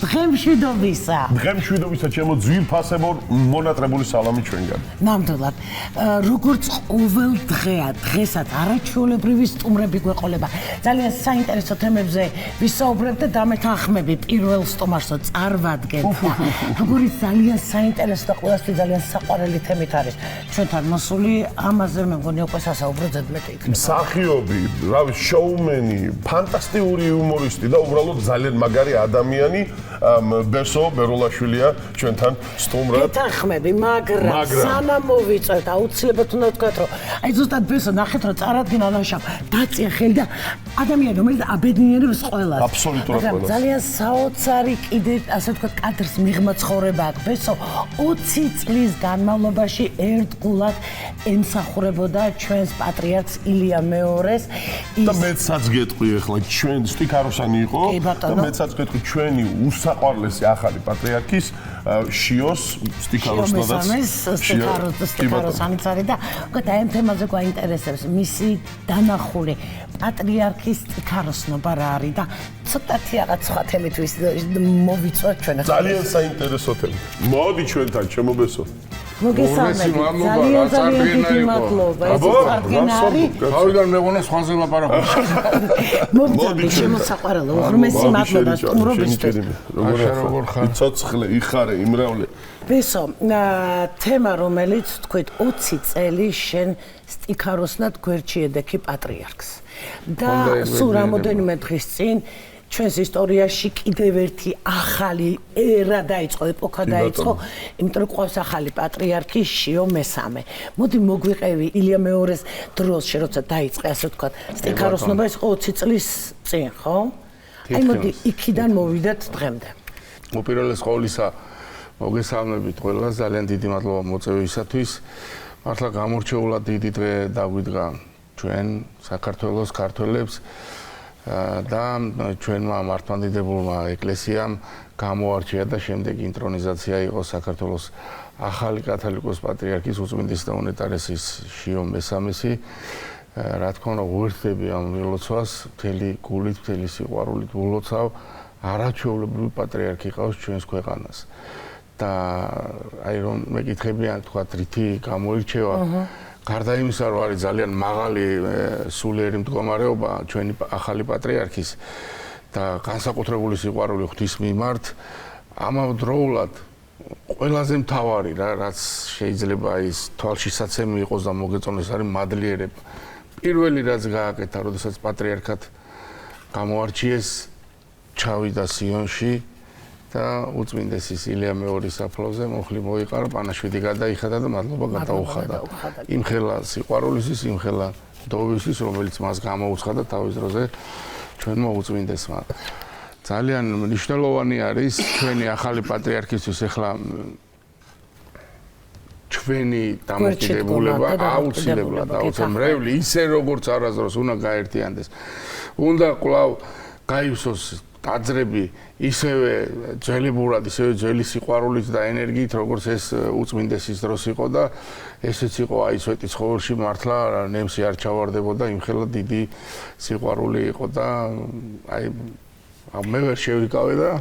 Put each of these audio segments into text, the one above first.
დღემშვიდობისა. დღემშვიდობისა ჩემო ძვირფასებო მონატრებული სალამი ჩვენგან. ნამდვილად. როგორც ყოველ დღეა, დღესაც არაჩვეულებრივი სტუმრები გვეყოლება. ძალიან საინტერესო თემებზე ვისაუბრებთ და დამეთანხმები პირველ სტუმარსო წარვადგეთ. როგორი ძალიან საინტერესო და ყველასთვის ძალიან საყვარელი თემით არის. ჩვენთან მოსული ამაზე მე მგონი უკვე სასაუბრო ზედმეტი იქნება. მსახიობი, რავი, შოუმენი, ფანტასტიკური იუმორისტი და უბრალოდ ძალიან მაგარი ადამიანი ბესო ბეროლაშვილია ჩვენთან სტუმრად. გეთანხმები, მაგრამ სანამ მოვიწევთ, აუცილებლად უნდა ვთქვათ, რომ აი ზუსტად ბესო ნახეთ, რომ წარადგინა ლაშა დაწია ხელი და ადამიანი, რომელიც აბედნიერებს ყველას. აბსოლუტურად ყველას. ძალიან საოცარი კიდე, ასე ვთქვათ, კადრს მიღმა ცხოვრება აქვს. ბესო 20 წლის განმავლობაში ერთგულად ემსახურებოდა ჩვენს პატრიარქს ილია მეორეს. და მეცაც გეტყვი ახლა ჩვენ სტიქაროსანი იყო და მეცაც გეტყვი ჩვენი უსაყვარლესი ახალი პატრიარქის შიოს სტიქაროსნოდაც სტიქაროსანიც არის და უკვე ამ თემაზე გვაინტერესებს მისი დანახული პატრიარქის სტიქაროსნობა რა არის და ცოტათი რაღაც სხვა თემით მოვიწვევთ ჩვენაც. ძალიან საინტერესო თემა. მოდი ჩვენთან ჩემო ბესო. მოგესალმებით. ძალიან დიდი მადლობა. ეს წარდგენა არის. თავიდან მეგონა სხვაზე ლაპარაკობ. მოდი შემოსაყვარელო. უღრმესი მადლობა სტუმრობისთვის. როგორ ხარ? ცოცხლე, იხარე, იმრავლე. ბესო, თემა რომელიც თქვით 20 წელი შენ სტიქაროსნად გვერდში ედექი პატრიარქს. და სულ რამოდენიმე დღის წინ ჩვენს ისტორიაში კიდევ ერთი ახალი ერა დაიწყო, ეპოქა დაიწყო, იმიტომ რომ ყავს ახალი პატრიარქი შიო მესამე. მოდი მოგვიყევი ილია მეორეს დროში, როცა დაიწყე, ასე ვთქვათ, სტიქაროსნობა ის 20 წლის წინ, ხო? აი მოდი იქიდან მოვიდეთ დღემდე. უპირველეს ყოვლისა მოგესალმებით ყველას, ძალიან დიდი მადლობა მოწვევისათვის. მართლა გამორჩეულად დიდი დღე დაგვიდგა ჩვენ საქართველოს ქართველებს. და ჩვენმა მართლმადიდებულმა ეკლესიამ გამოარჩია და შემდეგ ინტრონიზაცია იყო საქართველოს ახალი კათოლიკოს პატრიარქის უწმინდესი და უნეტარესის შიო მესამესი. რა თქმა უნდა, ვუერთდები ამ ვილოცვას, მთელი გულით, მთელი სიყვარულით ვილოცავ, არაჩვეულებრივი პატრიარქი ყავს ჩვენს ქვეყანას. და აი რომ მეკითხებიან, თქვათ, რითი გამოირჩევა გარდა იმისა, რომ არის ძალიან მაღალი სულიერი მდგომარეობა ჩვენი ახალი პატრიარქის და განსაკუთრებული სიყვარული ღვთის მიმართ, ამავდროულად ყველაზე მთავარი რაც შეიძლება ის თვალშისაცემი იყოს და მოგეწონოს არის მადლიერება. პირველი რაც გააკეთა, როდესაც პატრიარქად გამოარჩიეს, ჩავიდა სიონში და უწმინდესის ილია მეორის საფლავზე მოხლი მოიყარა, პანაშვიდი გადაიხადა და მადლობა გადაუხადა. იმხელა სიყვარულისთვის, იმხელა დოვისთვის, რომელიც მას გამოუცხადა თავის დროზე ჩვენმა უწმინდესმა. ძალიან მნიშვნელოვანი არის ჩვენი ახალი პატრიარქისთვის ახლა ჩვენი დამოკიდებულება აუცილებლად მრევლი ისე როგორც არასდროს უნდა გაერთიანდეს. უნდა კვლავ გაივსოს დაძრები ისევე ძველებურად, ისევე ძველი სიყვარულით და ენერგიით, როგორც ეს უწმინდესის დროს იყო და ესეც იყო აი სვეტი ცხოვრში მართლა ნემსი არ ჩავარდებოდა, იმხელა დიდი სიყვარული იყო და აი მე ვერ შევიკავე და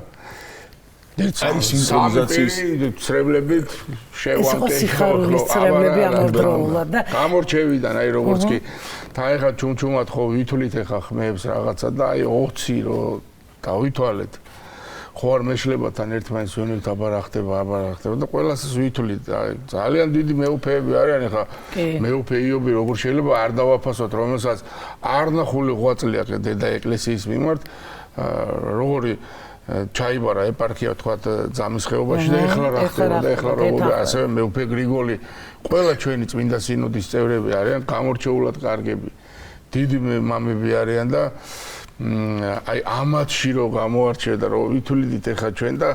აი სინქრონიზაციის ცრებლებით შევანკე სიხარულის ცრებლები ამავდროულად და გამორჩევიდან აი როგორც კი და ეხა ჩუმჩუმად ხო ვითვლით ეხა ხმებს რაღაცა და აი 20 რო დავითვალეთ ხო არ მეშლებათან ერთმანეთს ვენებთ აბარახდება და ყველას ვითვლით ძალიან დიდი მეუფეები არიან ეხა მეუფე იობი როგორ შეიძლება არ დავაფასოთ რომელსაც არ ნახული ღვაწლია დედა ეკლესიის მიმართ როგორი ჩაიბარა ეპარქია თქვათ ძამის ხეობაში და ეხლა რა ხდება და ეხლა როგორ ასევე მეუფე გრიგოლი ყველა ჩვენი წმინდა სინოდის წევრები არიან გამორჩეულად კარგები დიდი მამები არიან და აი ამათში რო გამოარჩია და რო ვითვლით ეხა ჩვენ და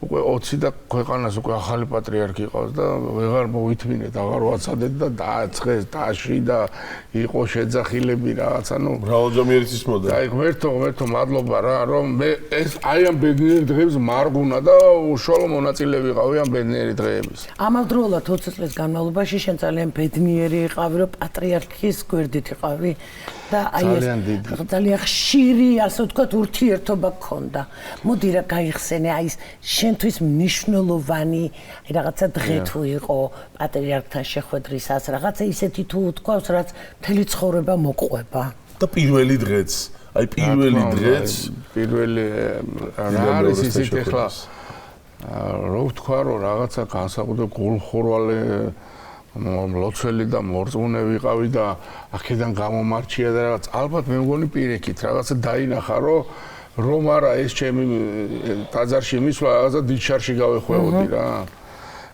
უკვე 20 და ქვეყანას უკვე ახალი პატრიარქი ყავს და ვეღარ მოვითმინეთ, აღარ ვაცადეთ და დააწყეს დაში და იყო შეძახილები რაღაც, ანუ მრავალჯამიერის მოდა. აი ღმერთო მადლობა რა, რომ მე ეს აი ამ ბედნიერი დღეების მარგუნა და უშუალო მონაწილე ვიყავი ამ ბედნიერი დღეების. ამავდროულად 20 წლის განმავლობაში შენ ძალიან ბედნიერი იყავი, რომ პატრიარქის გვერდით იყავი და აი ეს ძალიან ხშირ ხშირი, ასე ვთქვათ, ურთიერთობა გქონდა. მოდი რა გაიხსენე, აი ეს შენთვის მნიშვნელოვანი რაღაცა დღე თუ იყო პატრიარქთან შეხვედრისას, რაღაცა ისეთი თუ თქვავს, რაც მთელი ცხოვრება მოყვება. და პირველი დღეც, აი პირველი დღეც, პირველი რა არის ისეთი ახლა რო ვთქვა, რომ რაღაცა განსაკუთრებულ გულხორვალე ლოცველი და მორწმუნე ვიყავი და აქედან გამომარჩია და რაღაც ალბათ მე მგონი პირიქით რაღაცა დაინახა რომ არა ეს ჩემი ტაძარში მისვლა რაღაცა დიჩარში გავეხვეოდი რა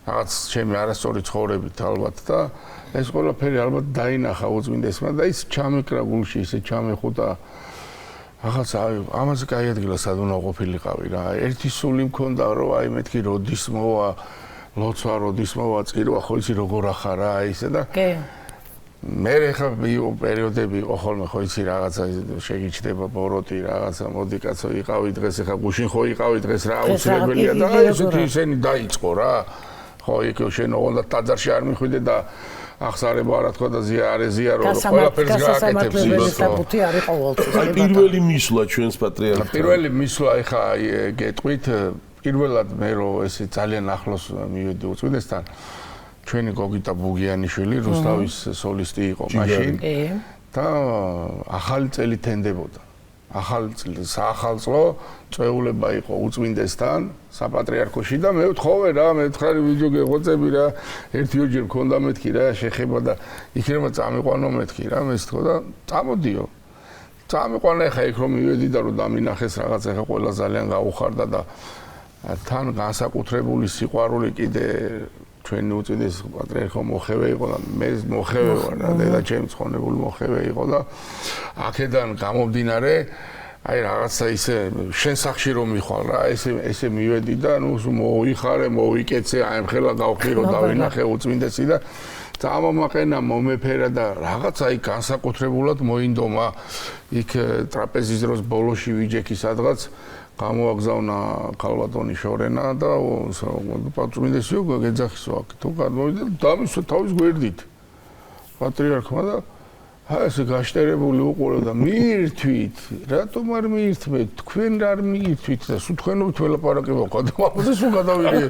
რაღაც ჩემი არასწორი ცხოვრებით ალბათ და ეს ყველაფერი ალბათ დაინახა უწმინდესმა და ის ჩამეკრა გულში ისე ჩამეხუტა რაღაცა ამაზე კაი ადგილა სად უნდა ყოფილიყავი რა ერთი სული მქონდა რომ აი მეთქი როდის მოვა ლოცვა როდის მოვა წირვა ხო იცი როგორ ახარა ისე და მე ხა პერიოდები იყო ხოლმე ხო იცი რაღაცა შეგიჩდება ბოროტი რაღაცა მოდი კაცო იყავი დღეს ხა გუშინ ხო იყავი დღეს რა აუცილებელია და ესეთი ისენი დაიწყო რა ხო იქ შენ უნდა ტაძარში არ მიხვიდე და ახსარება რა თქვა და ზიარეზია რომ ყველაფერს გააკეთებს ისე არის ყოველთვის აი პირველი მისვლა ჩვენს პატრიარქთან პირველი მისვლა ხა გეტყვით პირველად მე რომ ესე ძალიან ახლოს მივედი უწმინდესთან ჩვენი გოგიტა ბუგიანიშვილი რუსთავის სოლისტი იყო მაშინ და ახალი წელი თენდებოდა ახალი წელი საახალწლო წვეულება იყო უწმინდესთან საპატრიარქოში და მე ვთხოვე რა მე ვთხრარი ვიდეო გეღოწები რა ერთიოჯერ მქონდა მეთქი რა შეხება და იქნება წამიყვანო მეთქი რა მე ვთქვა და წამოდიო წამიყვანა ხა იქ რომ მივედი და რომ დამინახეს რაღაც ხა ყველა ძალიან გაუხარდა და თან განსაკუთრებული სიყვარული კიდე ჩვენი უწმინდეს პატრიარქო მოხევე იყო და მე მოხევე ვარ და დედა ჩემი ცხონებული მოხევე იყო და აქედან გამომდინარე აი რაღაცა ისე შენ სახში რომ მიხვალ რა ესე მივედი და ნუ მოიხარე მოვიკეცე აი ხელა გავხი რომ დავინახე უწმინდესი და წამომაყენა მომეფერა და რაღაცა აი განსაკუთრებულად მოინდომა იქ ტრაპეზის დროს ბოლოში ვიჯექი სადღაც გამოაგზავნა ქალბატონი შორენა და პატრიარქიო გეძახისო აქ თუ გადმოვიდა დამისვა თავის გვერდით პატრიარქმა და ასე გაშტერებული უყურე და მიირთვით რატომ არ მიირთმეთ თქვენ არ მიირთვით და სულ თქვენობით ველაპარაკება გადავამოზე სულ გადავიდე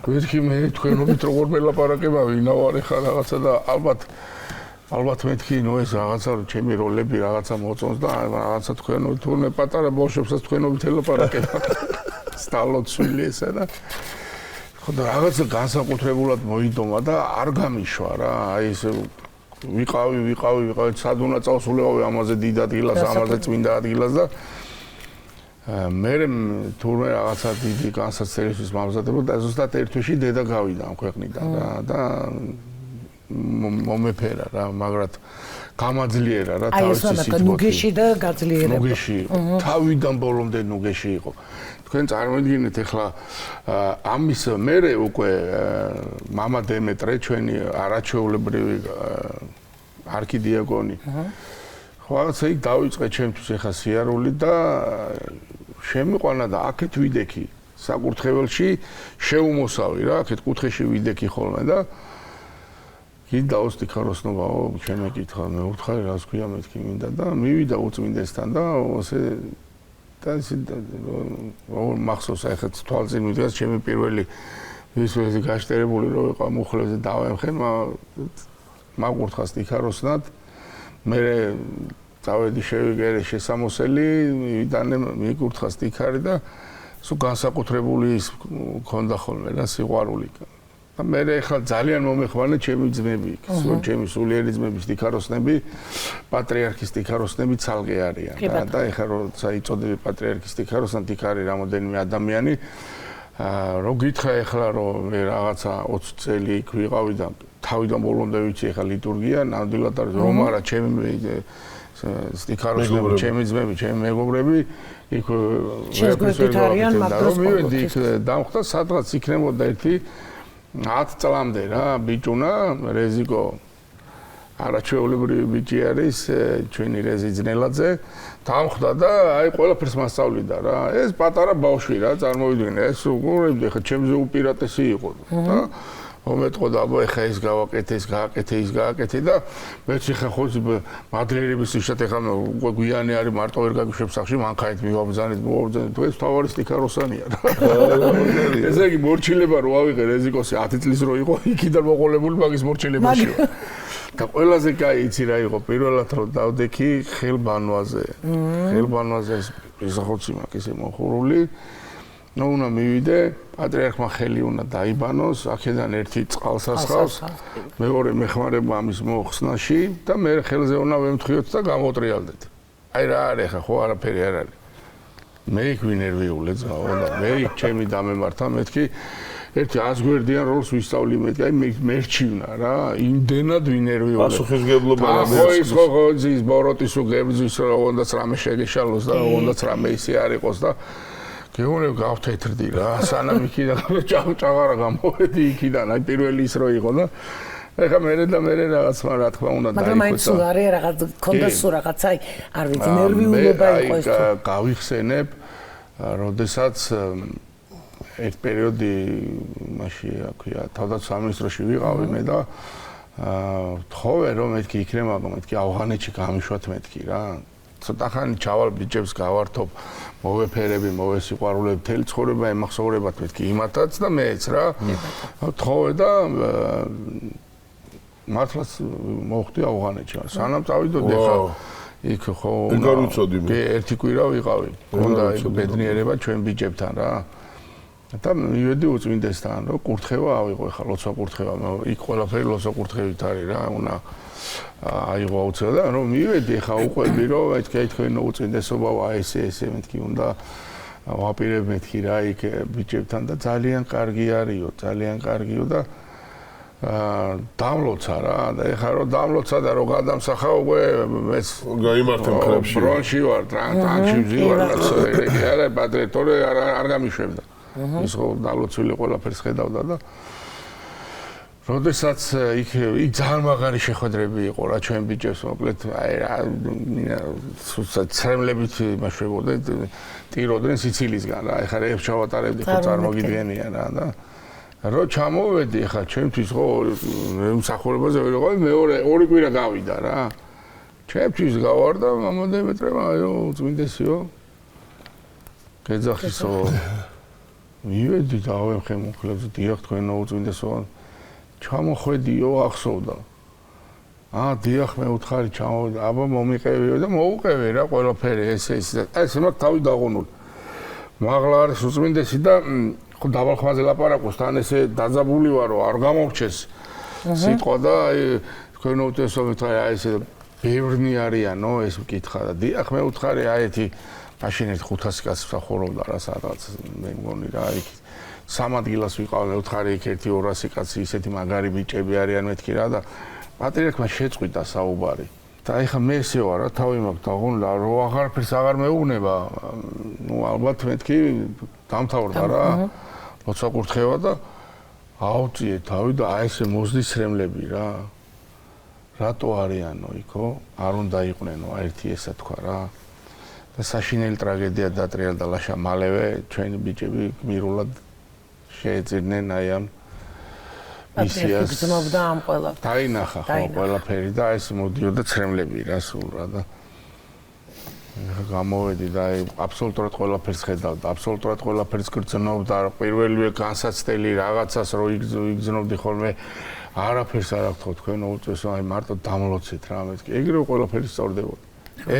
ვერქი მე თქვენობით როგორ ველაპარაკება ვინავარ ხა რაღაცა და ალბათ მეთქი ნუ ეს რაღაცა ჩემი როლები რაღაცა მოწონს და რაღაცა თქვენობით თურმე პატარა ბავშვებსაც თქვენობით ელაპარაკება სტალოცვილი ესა და ხო და რაღაცა განსაკუთრებულად მოიდომა და არ გამიშვა რა აი ეს ვიყავი სად უნდა წავსულიყავი ამაზე დიდ ადგილას ამაზე წმინდა ადგილას და მე თურმე რაღაცა დიდი განსაცდელისთვის მომზადებოდა და ზუსტად ერთ თვეში დედა გავიდა ამ ქვეყნიდან რა და მომეფერა რა მაგრამ გამაძლიერა რა თავისი სიტუაცია ნუგეში და გაძლიერება ნუგეში თავიდან ბოლომდე ნუგეში იყო თქვენ წარმოიდგინეთ ახლა ამის მერე უკვე მამა დემეტრე ჩვენი არაჩვეულებრივი არქიდიაკონი ხო რაღაცა იქ დავიწყე ჩემთვის ახლა სიარული და შემიყვანა და აქეთ ვიდექი საკურთხეველში შეუმოსავი რა აქეთ კუთხეში ვიდექი ხოლმე და კიდე ოსტიქაროსნობაო შემეკითხა მე ვუთხარი რას ქვია მეთქი მინდა და მივიდა უწმინდესთან და ასე და ისე რომ მახსოვს ახლა თვალწინ მიდღეს ჩემი პირველი ვისველი გაშტერებული რო იყო მუხლებზე დავემხე მაგურთხა სტიქაროსნად მე წავედი შევიგერე შესამოსელი მივიდანე მიკურთხა სტიქარი და სულ განსაკუთრებული ის მქონდა ხოლმე რა სიყვარული და მე ახლა ძალიან მომეხმარე ჩემი ძმები ჩემი სულიერი ძმები სტიქაროსნები პატრიარქის სტიქაროსნები ცალკე არიან და ახლა როცა იწოდები პატრიარქის სტიქაროსნად იქ არის რამოდენიმე ადამიანი რო გითხრა ახლა რომ მე რაღაცა 20 წელი იქ ვიყავი და თავიდან ბოლომდე ვიცი ახლა ლიტურგია ნამდვილად არის რომ არა ჩემი სტიქაროსნები ჩემი ძმები ჩემი მეგობრები იქ შეგვეძით არიან მაგრამ მივედი იქ დამხვდა სადღაც იქნებოდა ერთი 10 წლამდე რა ბიჭუნა რეზიკო არაჩვეულებრივი ბიჭი არის ჩვენი რეზი ძნელაძე დამხვდა და აი ყველაფერს მასწავლიდა რა ეს პატარა ბავშვი რა წარმოვიდგინე ეს უყურებდი ხა ჩემზე უპირატესი იყო და მომეტყოდა აბა ეხა ის გავაკეთე, ის გააკეთე, ის გააკეთე და მეც ეხა ხო მადლიერების ისეთ ეხა გვიანი არის მარტო ვერ გაგიშვებ სახში მანქანით მივაბრძანეთ დღეს თავარი სტიქაროსანია რა. ესე იგი მორჩილება რო ავიღე რეზიკოსი 10 წლის რო იყო იქიდან მოყოლებული მაგის მორჩილებაში. და ყველაზე კაი იცი რა იყო პირველად რომ დავდექი ხელბანვაზე. ხელბანვაზე ისახოცი მაქვს ესე მოხურული. ნუ უნდა მივიდე, პატრიარქმა ხელი უნდა დაიბანოს, აქედან ერთი წყალსასხავს, მეორე მეხმარება ამის მოხსნაში და მე ხელზე უნდა ვემთხიოთ და გამოტრიალდეთ. აი რა არის ხა, ხო არაფერი არ არის. მე იქ ვინერვიულე ძაო და მე იქ ჩემი დამემართა მეთქი ერთი 100 გვერდიან როლს ვისწავლი მეთქი, აი მერჩივნა რა, იმდენად ვინერვიულე. პასუხისგებლობა რა ხო ის ხო ის ბოროტის უგებზის რომ უნდაც რამე შეგეშალოს და უნდაც რამე ისე არ იყოს და გეუბნები გავთეთრდი რა, სანამ იქიდან ჭაღარა გამოვედი იქიდან, აი პირველი ის რო იყო და ეხა მერე რაღაც რა თქმა უნდა დაიხოცა. მაგრამ მაინც სულ არის რაღაც ქონდა სულ რაღაც აი არ ვიცი ნერვიულობა იყო ეს. გავიხსენებ, როდესაც ერთ პერიოდი მაშინ რა ქვია, თავდაცვის სამინისტროში ვიყავი მე და თხოვე რომ მეთქი იქნება, მეთქი ავღანეთში გამიშვათ მეთქი რა. ცოტა ხანი ჩავალ ბიჭებს გავართობ მოვეფერები, მოვესიყვარულებ მთელი ცხოვრება ემახსოვრებათ მეთქი იმათაც და მეც რა. თხოვე და მართლაც მოვხდი ავღანეთში. სანამ წავიდოდი ხა იქ ხო ეგარ უწოდი მე. ერთი კვირა ვიყავი. უნდა ბედნიერება ჩვენ ბიჭებთან რა. და მივედი უწმინდესთან, რომ კურთხევა ავიღო ხა ლოცვა კურთხევა. იქ ყველაფერი ლოცვა კურთხევით არის რა, უნდა აიღო აუცილებლად და რომ მივედი ხა უყვები რომ აი თქვენ უწმინდესობა აი ესე მეთქი უნდა ვაპირებ მეთქი რა იქ ბიჭებთან და ძალიან კარგი არისო, ძალიან კარგიო და დამლოცა რა და ეხლა რომ დამლოცა და რომ გადამსახა უკვე მეც გაიმართე მხრებში. ბრონში ვარ, ტრანკში ვზივარ, არა პატრიტორე არ გამიშვებდა. ის ხო დამლოცვილი ყველაფერს ხედავდა და როდესაც იქ ძალიან მაგარი შეხვედრები იყო რა ჩვენ ბიჭებს მოკლედ აი რა ცრემლებით იმაშვებოდა ტიროდნენ სიცილისგან რა ეხლა რეებს ჩავატარებდი ხო წარმოგიდგენია რა და რო ჩამოვედი ეხლა ჩემთვის ხო მსახურებაზე ვიყავ მეორე ორი კვირა გავიდა რა ჩემთვის გავარდა მამა დემეტრემა აიო წმინდესიო გეძახისო მივედი და ავემხე მუხლებს დიახ თქვენ უწმინდესო ჩამოხვედიო ახსოვდა. დიახ მე უთხარი ჩამოვედი, აბა მომიყევიო და მოუყევი რა ყველაფერი ეს ეს მაგ თავი დაღონული. მაღლა არის უწმინდესი და ხო დაბალხმაზე ლაპარაკობს თან ესე დაძაბული ვარო არ გამორჩეს. სიტყვა და აი თქვენ უწესობით აი ესე ბევრნი არიანო ეს მკითხა და დიახ მე უთხარი აი ეთი მაშინ ერთ 500 კაცს მსახურობდა რა სადღაც მე მგონი რა იქ სამ ადგილას ვიყავ მე უთხარი იქ ერთი 200 კაცი ისეთი მაგარი ბიჭები არიან მეთქი რა და პატრიარქმა შეწყვიტა საუბარი და ეხა მე ესე ვარ რა თავი მაქვს დაღონდა რომ აღარაფერს აღარ მეუბნება ნუ ალბათ მეთქი დამთავრდა რა ლოცვა კურთხევა და აუწიე თავი და აი ესე მოსდის რემლები რა რატო არიანო იქო არ უნდა იყვნენო ერთი ესა თქვა რა და საშინელი ტრაგედია დატრიალდა ლაშა მალევე ჩვენი ბიჭები გმირულად შეეძიდნენ აი ამ მისიას გრძნობდა ამ ყველაფერს დაინახა ხო ყველაფერი და ეს მოდიოდა ცრემლები რა სულ რა და გამოვედი და აი აბსოლუტურად ყველაფერს ხედავდა აბსოლუტურად ყველაფერს გრძნობდა პირველივე განსაცდელი რაღაცას რო იგრძნობდი ხოლმე არაფერს არ აქვს თქო თქვენ უწესო აი მარტო დამლოცეთ რა მეთქი ეგრევე ყველაფერი სწორდებოდა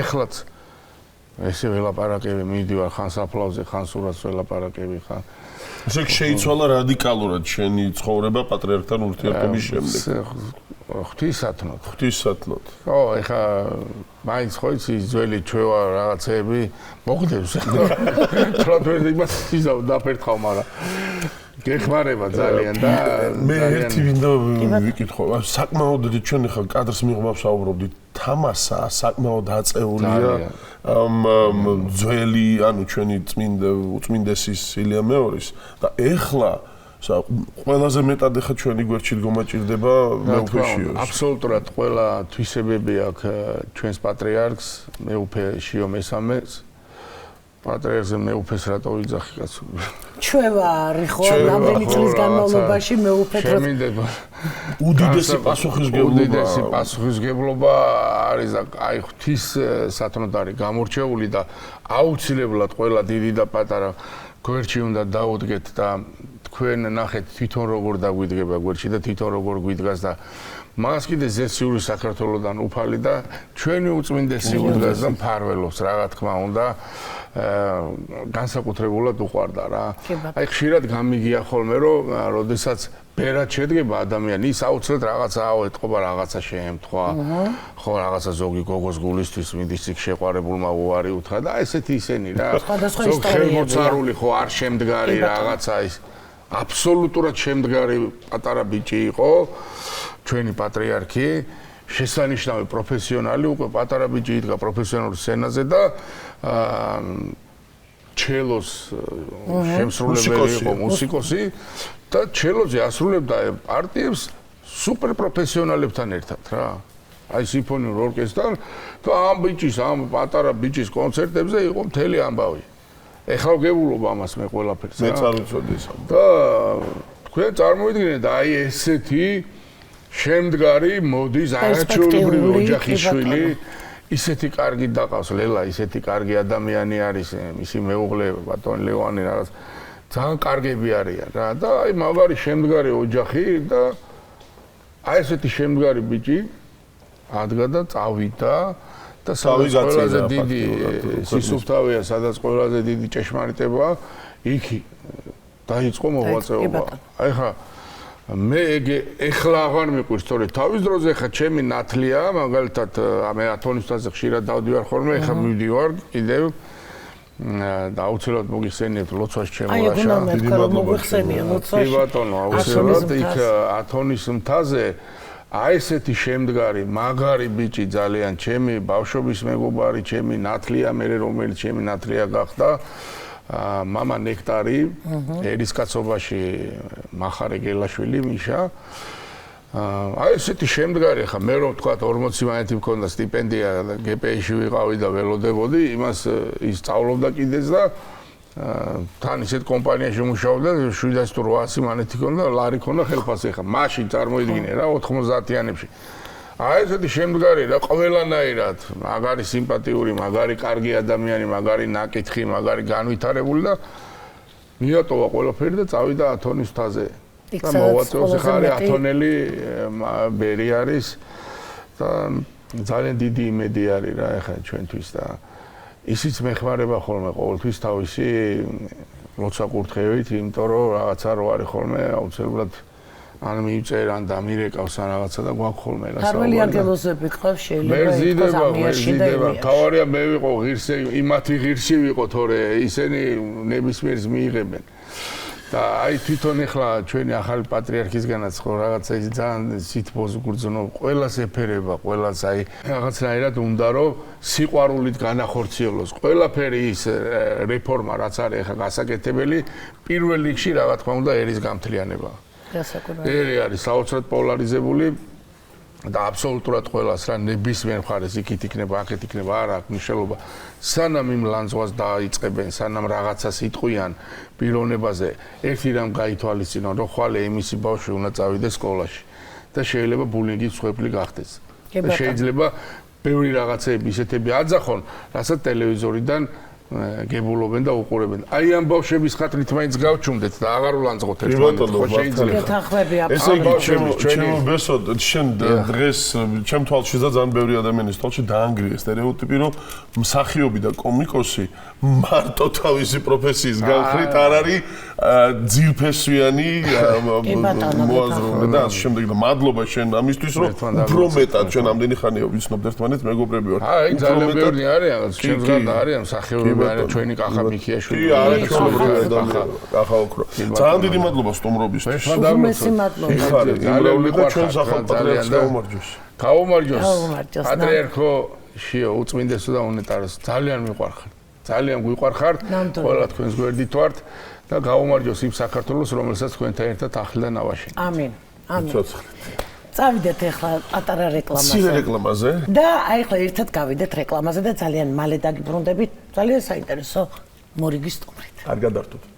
ეხლაც ესე ველაპარაკები მიდივარ ხან საფლავზე ხან სურათს ველაპარაკები ხან ესე შეიცვალა რადიკალურად შენი ცხოვრება პატრიარქთან ურთიერთობის შემდეგ ღვთისათნოდ ღვთისათნოდ ეხა მაინც ხო იცი ძველი ჩვევა რაღაცეები მოგდებს თრად ვერ იმას იზავ დაფერთხავ მაგრამ გეხმარება ძალიან და მე ერთი მინდა ვიკითხო საკმაოდ ჩვენ ხა კადრს მივსაუბრობდით თამასა საკმაოდ აწეულია ძველი ანუ ჩვენი უწმინდესის ილია მეორის და ეხლა ყველაზე მეტად ეხა ჩვენი გვერდში დგომა მეუფეშიო აბსოლუტურად ყველა თვისებები აქვს ჩვენს პატრიარქს მეუფე შიო მესამეს პატრიარქზე მეუფეს რატო ვიძახი კაცო? ჩვევარი ხო, რამდენი წლის განმავლობაში მეუფეთ რომ უდიდესი პასუხისგებლობა არის და აი ღვთის სათნოდარი გამორჩეული და აუცილებლად ყველა დიდი და პატარა გვერდში უნდა დაუდგეთ და თქვენ ნახეთ თვითონ როგორ დაგვიდგება გვერდში და თვითონ როგორ გვიდგას და მას კიდე ზესიური საქართველოსთან უფალი და ჩვენი უწმინდესი უდგას და მფარველობს რა თქმა უნდა განსაკუთრებულად უყვარდა რა. აი ხშირად გამიგია ხოლმე რომ როდესაც ბერად შედგება ადამიანი ის აუცილებლად რაღაცაა ეთყობა რაღაცა შეემთხვა ხო რაღაცა ზოგი გოგოს გულისთვის მინდის იქ შეყვარებულმა უარი უთხრა და ესეთი ისენი რა ზოგი ხელმოცარული ხო არ შემდგარი რაღაცა ის აბსოლუტურად შემდგარი პატარა ბიჭი იყო ჩვენი პატრიარქი შესანიშნავი პროფესიონალი უკვე პატარა ბიჭი იდგა პროფესიონალურ სცენაზე და ჩელოს შემსრულებელი იყო მუსიკოსი და ჩელოზე ასრულებდა პარტიებს სუპერ პროფესიონალებთან ერთად რა აი სიმფონიურ ორკესტრთან და ამ ბიჭის ამ პატარა ბიჭის კონცერტებზე იყო მთელი ამბავი ეხლა გებულობ ამას მე ყველაფერს მეც არ ვიცოდი ეს და თქვენ წარმოიდგინეთ აი ესეთი შემდგარი მოდის არაჩვეულებრივი ოჯახის შვილი ისეთი კარგი დაყავს ლელა ისეთი კარგი ადამიანი არის მისი მეუღლე ბატონი ლევანი რაღაც ძალიან კარგები არიან რა და აი მაგარი შემდგარი ოჯახი და აი ესეთი შემდგარი ბიჭი ადგა და წავიდა და სადაც ყველაზე დიდი სისუფთავეა სადაც ყველაზე დიდი ჭეშმარიტება იქი დაიწყო მოღვაწეობა აი ხა მე ეხლა აღარ მიყვირს თორე თავის დროზე ხა ჩემი ნათლია მაგალითად მე ათონისთაზე ხშირად დავდივარ ხოლმე ეხლა მივდივარ კიდევ და აუცილებლად მოგიხსენიებთ ლოცვას ჩემურაშა დიდი მადლობა კი ბატონო აუცილებლად იქ ათონის მთაზე აი ესეთი შემდგარი მაგარი ბიჭი ძალიან ჩემი ბავშვობის მეგობარი ჩემი ნათლია მე რომელიც ჩემი ნათლია გახდა мама ნექტარი ერისკაცობაში მახარე გელაშვილი მიშა აი ესეთი შემდგარი ხა მე რომ თქვა 40 მანეთი მქონდა სტიპენდია გპ-ში ვიყავი და ველოდებოდი იმას ის სწავლობდა კიდეც და თან ისეთ კომპანიაში მუშაობდა 700-800 მანეთი ქონდა ლარი ქონდა ხელფასი ხა მაშინ წარმოიდგინე რა 90-იანებში აი ესეთი შემდგარი რა ყველანაირად მაგარი სიმპათიური მაგარი კარგი ადამიანი მაგარი ნაკითხი მაგარი განვითარებული და მიატოვა ყველაფერი და წავიდა ათონის მთაზე და მოღვაწეობს ხა არის ათონელი ბერი არის და ძალიან დიდი იმედი არის რა ეხლა ჩვენთვის და ისიც მეხმარება ხოლმე ყოველთვის თავისი როცა კურთხევით იმიტომ რომ რაღაცა რო არის ხოლმე აუცილებლად ან მიიწერ ან დამირეკავს ან რაღაცა და გვაქვს ხოლმე რა სარველი ანგელოზები ყავს შეიძლება მერზიდება თავარია მე ვიყო ღირსი იმათი ღირსი ვიყო თორე ისინი ნებისმიერს მიიღებენ და აი თვითონ ეხლა ჩვენი ახალი პატრიარქისგანაც ხო რაღაცა ის ძალიან სითბოს გურძნო ყველას ეფერება ყველას აი რაღაცნაირად უნდა რომ სიყვარულით განახორციელოს ყველაფერი ის რეფორმა რაც არის ეხლა გასაკეთებელი პირველ რიგში რა თქმა უნდა ერის გამთლიანება ერი არის საოცრად პოლარიზებული და აბსოლუტურად ყველას რა ნებისმიერ მხარეს იქით იქნება აქეთ იქნება არ აქვს მნიშვნელობა სანამ იმ ლანძღვას დაიწყებენ სანამ რაღაცას იტყვიან პიროვნებაზე ერთი რამ გაითვალისწინონ რომ ხვალე იმისი ბავშვი უნდა წავიდეს სკოლაში და შეიძლება ბულინგის მსხვერპლი გახდეს და შეიძლება ბევრი რაღაცები ისეთები აძახონ რასაც ტელევიზორიდან გებულობენ და უყურებენ. აი ამ ბავშვების ხათრით მაინც გავჩუმდეთ და აღარ ვლანძღოთ ერთმანეთს. ხო შეიძლება. ესე იგი ჩემო ბესო შენ დღეს ჩემ თვალში და ძალიან ბევრი ადამიანის თვალში დაანგრია სტერეოტიპი რომ მსახიობი და კომიკოსი მარტო თავისი პროფესიის განხრით არ არის ძირფესვიანი მოაზროვნე და ამ შემდეგ და მადლობა შენ ამისთვის რომ უფრო მეტად ჩვენ ამდენი ხანია ვიცნობთ ერთმანეთს მეგობრები ვართ. აი ძალიან ბევრი არიან ჩვენს გარდა არიან მსახიობები არა ჩვენი კახა მიქიაშვილი. კი, არა ჩვენი კახა ოქრო. ძალიან დიდი მადლობა სტუმრობისთვის. უმეტესი მადლობა. ძალიან და ჩვენ სახალ პატრიარქს გაუმარჯოს. გაუმარჯოს. პატრიარქო შიო უწმინდესო და უნეტაროს ძალიან მიყვარხარ. ძალიან გვიყვარხართ. ყველა თქვენს გვერდით ვართ და გაუმარჯოს იმ საქართველოს რომელსაც თქვენთან ერთად ახლდა ნავაში. ამინ. ამინ. წავიდეთ ახლა პატარა რეკლამაზე. ცირე რეკლამაზე. და აი ახლა ერთად გავიდეთ რეკლამაზე და ძალიან მალე დაგიბრუნდებით. ძალიან საინტერესო მორიგის სტუმრით. კარგად დართოთ.